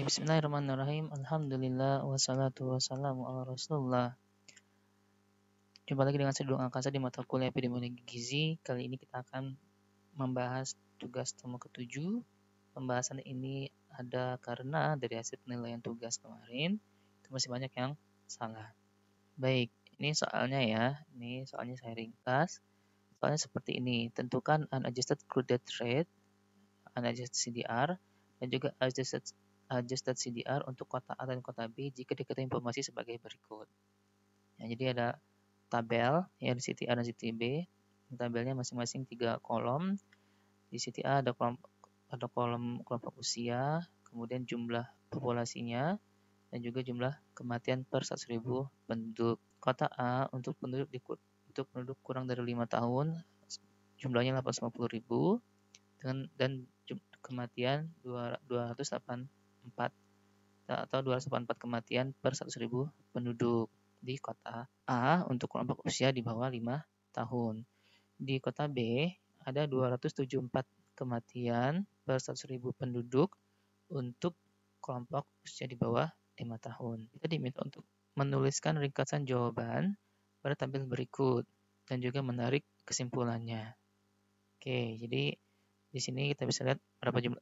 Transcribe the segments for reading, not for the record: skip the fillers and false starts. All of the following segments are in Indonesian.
Bismillahirrahmanirrahim. Alhamdulillah wassalatu wassalamu ala Rasulullah. Jumpa lagi dengan saya Dudung Angkasa di mata kuliah Epidemiologi Gizi. Kali ini kita akan membahas tugas temu ke-7. Pembahasan ini ada karena dari hasil penilaian tugas kemarin itu masih banyak yang salah. Baik, ini soalnya ya. Ini soalnya saya ringkas. Soalnya seperti ini. Tentukan unadjusted crude death rate, unadjusted CDR, dan juga adjusted CDR untuk kota A dan kota B jika diketahui informasi sebagai berikut. Ya, jadi ada tabel ya di siti A dan siti B. Tabelnya masing-masing 3 kolom. Di siti A ada kolom kelompok usia, kemudian jumlah populasinya, dan juga jumlah kematian per 100.000 penduduk. Kota A untuk penduduk kurang dari 5 tahun jumlahnya 850.000 dan kematian 284 atau 284 kematian per 100.000 penduduk. Di kota A untuk kelompok usia di bawah 5 tahun. Di kota B ada 274 kematian per 100.000 penduduk untuk kelompok usia di bawah 5 tahun. Kita diminta untuk menuliskan ringkasan jawaban pada tabel berikut dan juga menarik kesimpulannya. Oke, jadi di sini kita bisa lihat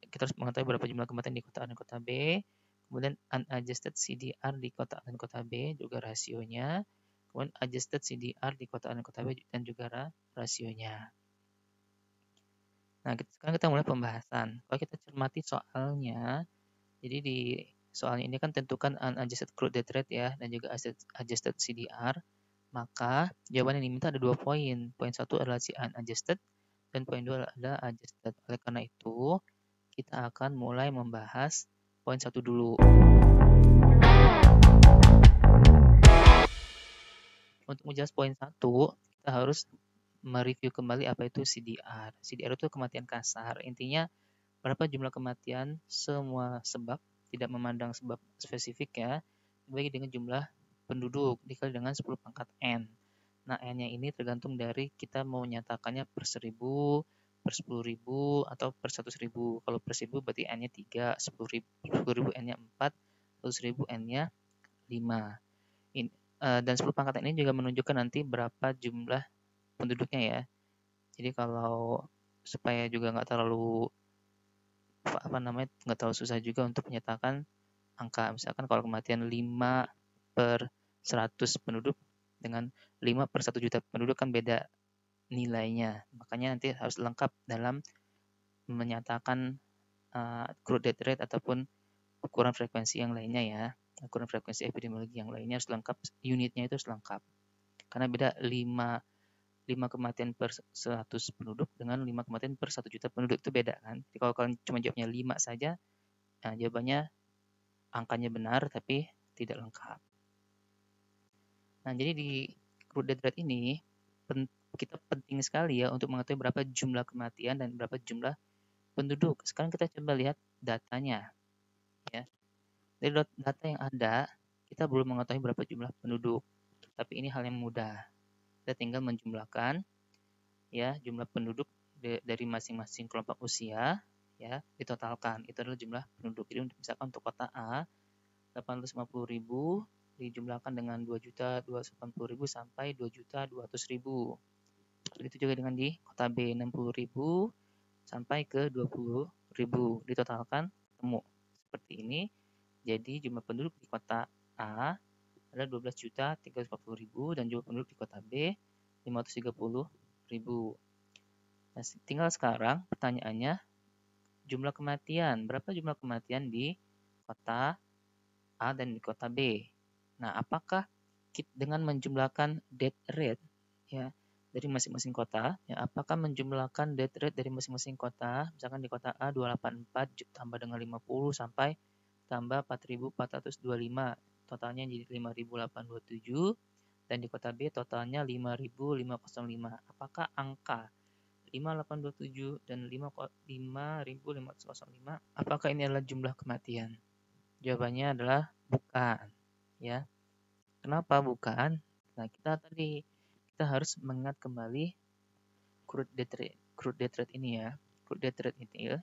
kita harus mengetahui berapa jumlah kematian di kota A dan kota B. Kemudian unadjusted CDR di kota A dan kota B juga rasionya. Kemudian adjusted CDR di kota A dan kota B dan juga rasionya. Nah, sekarang kita mulai pembahasan. Kalau kita cermati soalnya, jadi di soalnya ini kan tentukan unadjusted crude death rate ya, dan juga adjusted CDR. Maka jawaban yang diminta ada 2 poin. Poin 1 adalah si unadjusted dan poin 2 adalah adjusted. Oleh karena itu, kita akan mulai membahas poin 1 dulu. Untuk menjelaskan poin 1, kita harus mereview kembali apa itu CDR. CDR itu kematian kasar. Intinya berapa jumlah kematian semua sebab, tidak memandang sebab spesifik ya, dibagi dengan jumlah penduduk dikali dengan 10 pangkat N. Nah, N-nya ini tergantung dari kita mau nyatakannya per 1.000, per 10.000, atau per 100.000. Kalau per 1.000 berarti N-nya 3, 10.000 N-nya 4, 100.000 N-nya 5. Dan 10 pangkat N ini juga menunjukkan nanti berapa jumlah penduduknya ya. Jadi kalau supaya juga nggak terlalu susah juga untuk menyatakan angka. Misalkan kalau kematian 5 per 100 penduduk dengan 5 per 1 juta penduduk kan beda nilainya. Makanya nanti harus lengkap dalam menyatakan crude death rate ataupun ukuran frekuensi yang lainnya ya. Ukuran frekuensi epidemiologi yang lainnya harus lengkap, unitnya itu harus lengkap. Karena beda 5 kematian per 100 penduduk dengan 5 kematian per 1 juta penduduk itu beda kan. Jadi kalau kalian cuma jawabnya 5 saja, nah jawabannya angkanya benar tapi tidak lengkap. Nah, jadi di crude death rate ini kita penting sekali ya untuk mengetahui berapa jumlah kematian dan berapa jumlah penduduk. Sekarang kita coba lihat datanya ya. Dari data yang ada, kita belum mengetahui berapa jumlah penduduk. Tapi ini hal yang mudah. Kita tinggal menjumlahkan ya jumlah penduduk dari masing-masing kelompok usia ya, ditotalkan. Itu adalah jumlah penduduk. Jadi misalkan untuk kota A 850.000 dijumlahkan dengan 2.280.000 sampai 2.200.000. Begitu juga dengan di kota B 60.000 sampai ke 20.000. Ditotalkan ketemu seperti ini. Jadi jumlah penduduk di kota A adalah 12.340.000 dan jumlah penduduk di kota B 530.000. Nah, tinggal sekarang pertanyaannya jumlah kematian. Berapa jumlah kematian di kota A dan di kota B? Nah, apakah dengan menjumlahkan death rate ya dari masing-masing kota, ya apakah menjumlahkan death rate dari masing-masing kota, misalkan di kota A 284 tambah dengan 50 sampai tambah 4.425, totalnya jadi 5.827, dan di kota B totalnya 5.505. Apakah angka 5.827 dan 5.505, apakah ini adalah jumlah kematian? Jawabannya adalah bukan. Ya, kenapa bukan? Nah, kita harus mengingat kembali crude death rate ini ya. Crude death rate itu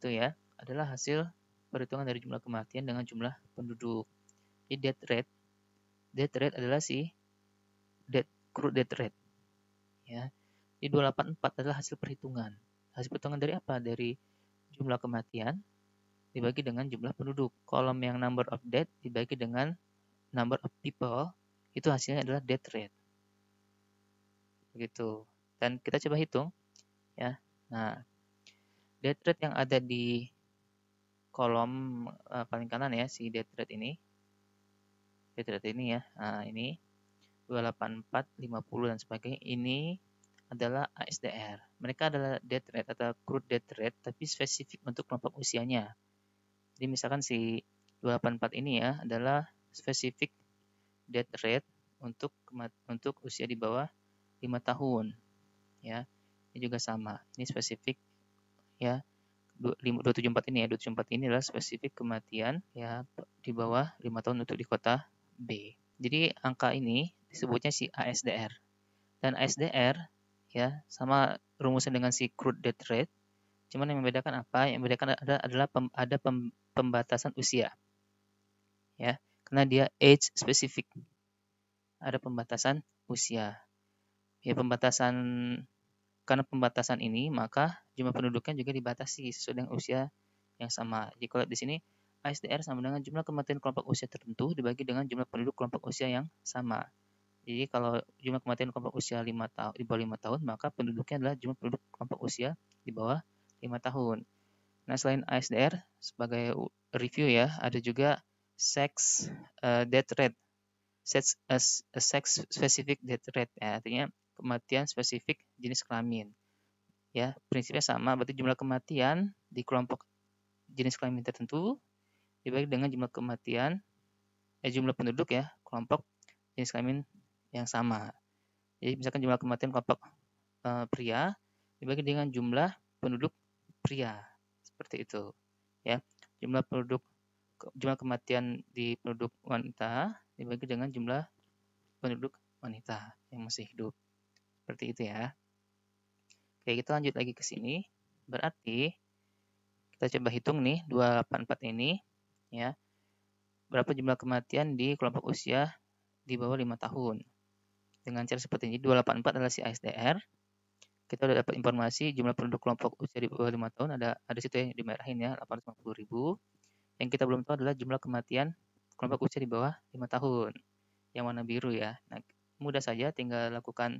ya adalah hasil perhitungan dari jumlah kematian dengan jumlah penduduk. Jadi death rate adalah crude death rate. Ya. Jadi 284 adalah hasil perhitungan. Hasil perhitungan dari apa? Dari jumlah kematian dibagi dengan jumlah penduduk. Kolom yang number of death dibagi dengan number of people, itu hasilnya adalah death rate. Begitu. Dan kita coba hitung ya. Nah, death rate yang ada di kolom paling kanan ya, si death rate ini. Death rate ini ya. Nah, ini 284, 50 dan sebagainya. Ini adalah ASDR. Mereka adalah death rate atau crude death rate tapi spesifik untuk kelompok usianya. Jadi misalkan si 284 ini ya adalah spesifik death rate untuk usia di bawah 5 tahun. Ya. Ini juga sama. Ini spesifik ya. 274 ini ya, 274 ini adalah spesifik kematian ya di bawah 5 tahun untuk di kota B. Jadi angka ini disebutnya si ASDR. Dan ASDR ya sama rumusnya dengan si crude death rate. Cuman yang membedakan apa? Yang membedakan adalah ada pembatasan usia. Ya, karena dia age specific. Ada pembatasan usia. Ya, karena pembatasan ini maka jumlah penduduknya juga dibatasi sesuai dengan usia yang sama. Jadi kalau di sini ASDR sama dengan jumlah kematian kelompok usia tertentu dibagi dengan jumlah penduduk kelompok usia yang sama. Jadi kalau jumlah kematian kelompok usia di bawah 5 tahun, maka penduduknya adalah jumlah penduduk kelompok usia di bawah 5 tahun. Nah, selain ASDR, sebagai review ya, ada juga sex death rate. Sex specific death rate ya, artinya kematian spesifik jenis kelamin. Ya, prinsipnya sama, berarti jumlah kematian di kelompok jenis kelamin tertentu dibagi dengan jumlah penduduk ya, kelompok jenis kelamin yang sama. Jadi misalkan jumlah kematian kelompok pria dibagi dengan jumlah penduduk pria. Seperti itu. Ya. Jumlah kematian di penduduk wanita dibagi dengan jumlah penduduk wanita yang masih hidup. Seperti itu ya. Oke, kita lanjut lagi ke sini. Berarti kita coba hitung nih 284 ini ya. Berapa jumlah kematian di kelompok usia di bawah 5 tahun. Dengan cara seperti ini, 284 adalah si ASDR. Kita udah dapat informasi jumlah penduduk kelompok usia di bawah 5 tahun ada situ yang dimerahin ya, 850.000. Yang kita belum tahu adalah jumlah kematian kelompok usia di bawah 5 tahun. Yang warna biru ya. Nah, mudah saja tinggal lakukan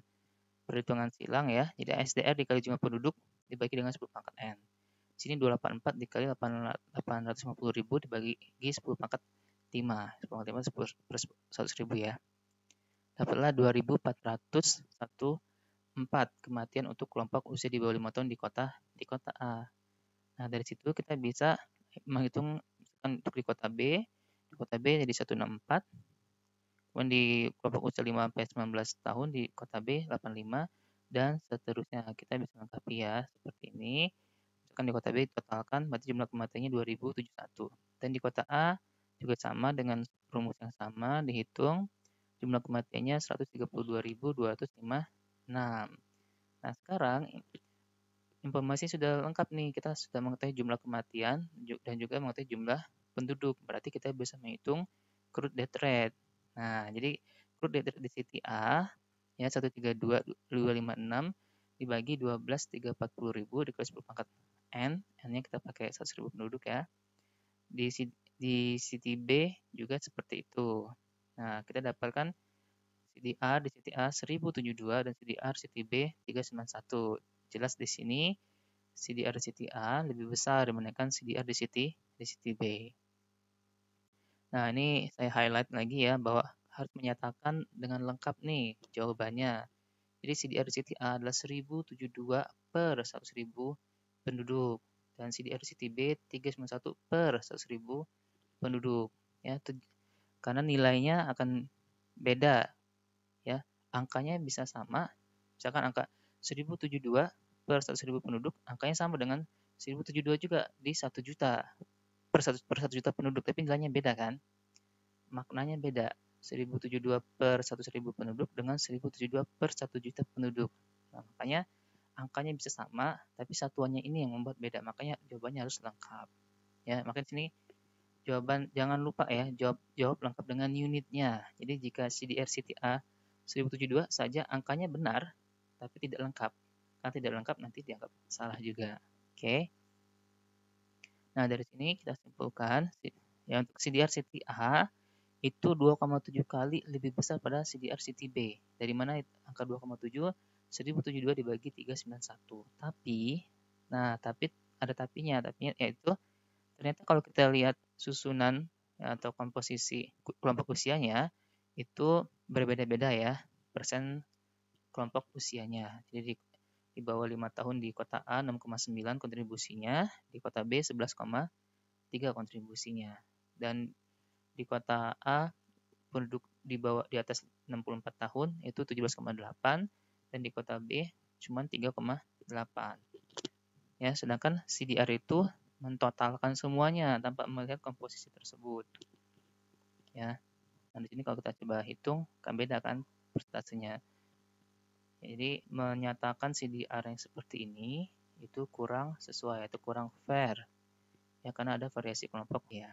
perhitungan silang ya. Jadi ASDR dikali jumlah penduduk dibagi dengan 10 pangkat N. Di sini 284 dikali 850.000 dibagi 10 pangkat 5. 10 pangkat 5 per 100.000 ya. Dapatlah 2.404 kematian untuk kelompok usia di bawah 5 tahun di kota A. Nah, dari situ kita bisa menghitung untuk di kota B. Di kota B jadi 164. Kemudian di kelompok usia 5 sampai 19 tahun di kota B 85 dan seterusnya. Kita bisa lengkapi ya seperti ini. Misalkan di kota B totalkan berarti jumlah kematiannya 2071. Dan di kota A juga sama dengan rumus yang sama dihitung jumlah kematiannya 132.256. Nah, sekarang informasi sudah lengkap nih. Kita sudah mengetahui jumlah kematian dan juga mengetahui jumlah penduduk. Berarti kita bisa menghitung crude death rate. Nah, jadi crude death rate di siti A ya 132.256 dibagi 12.340.000 dikali 10 pangkat N. N-nya kita pakai 100.000 penduduk ya. Di siti B juga seperti itu. Nah, kita dapatkan CDR di siti A 1072 dan CDR siti B 391. Jelas di sini CDR di siti A lebih besar dibandingkan CDR di siti B. Nah, ini saya highlight lagi ya bahwa harus menyatakan dengan lengkap nih jawabannya. Jadi CDR di siti A adalah 1072 per 100.000 penduduk dan CDR di siti B 391 per 100.000 penduduk ya. Karena nilainya akan beda ya, angkanya bisa sama, misalkan angka 1072 per 100.000 penduduk, angkanya sama dengan 1072 juga di 1 juta per 1 juta penduduk, tapi nilainya beda kan, maknanya beda, 1072 per 100.000 penduduk dengan 1072 per 1 juta penduduk. Nah, makanya angkanya bisa sama, tapi satuannya ini yang membuat beda, makanya jawabannya harus lengkap ya. Makanya sini jawaban jangan lupa ya, jawab lengkap dengan unitnya. Jadi jika CDR CTA 1072 saja angkanya benar, tapi tidak lengkap. Karena tidak lengkap nanti dianggap salah juga. Oke. Nah, dari sini kita simpulkan ya untuk CDR CTA itu 2,7 kali lebih besar pada CDR CTB. Dari mana angka 2,7? 1072 dibagi 391. Tapi ada tapinya yaitu ternyata kalau kita lihat susunan ya, atau komposisi kelompok usianya itu berbeda-beda ya persen kelompok usianya. Jadi di bawah 5 tahun di kota A 6,9 kontribusinya, di kota B 11,3 kontribusinya. Dan di kota A penduduk di atas 64 tahun itu 17,8 dan di kota B cuma 3,8. Ya, sedangkan CDR itu mentotalkan semuanya tanpa melihat komposisi tersebut. Ya. Nah, di sini kalau kita coba hitung kan beda kan persentasenya. Jadi menyatakan CDR yang seperti ini itu kurang sesuai atau kurang fair. Ya karena ada variasi kelompok ya.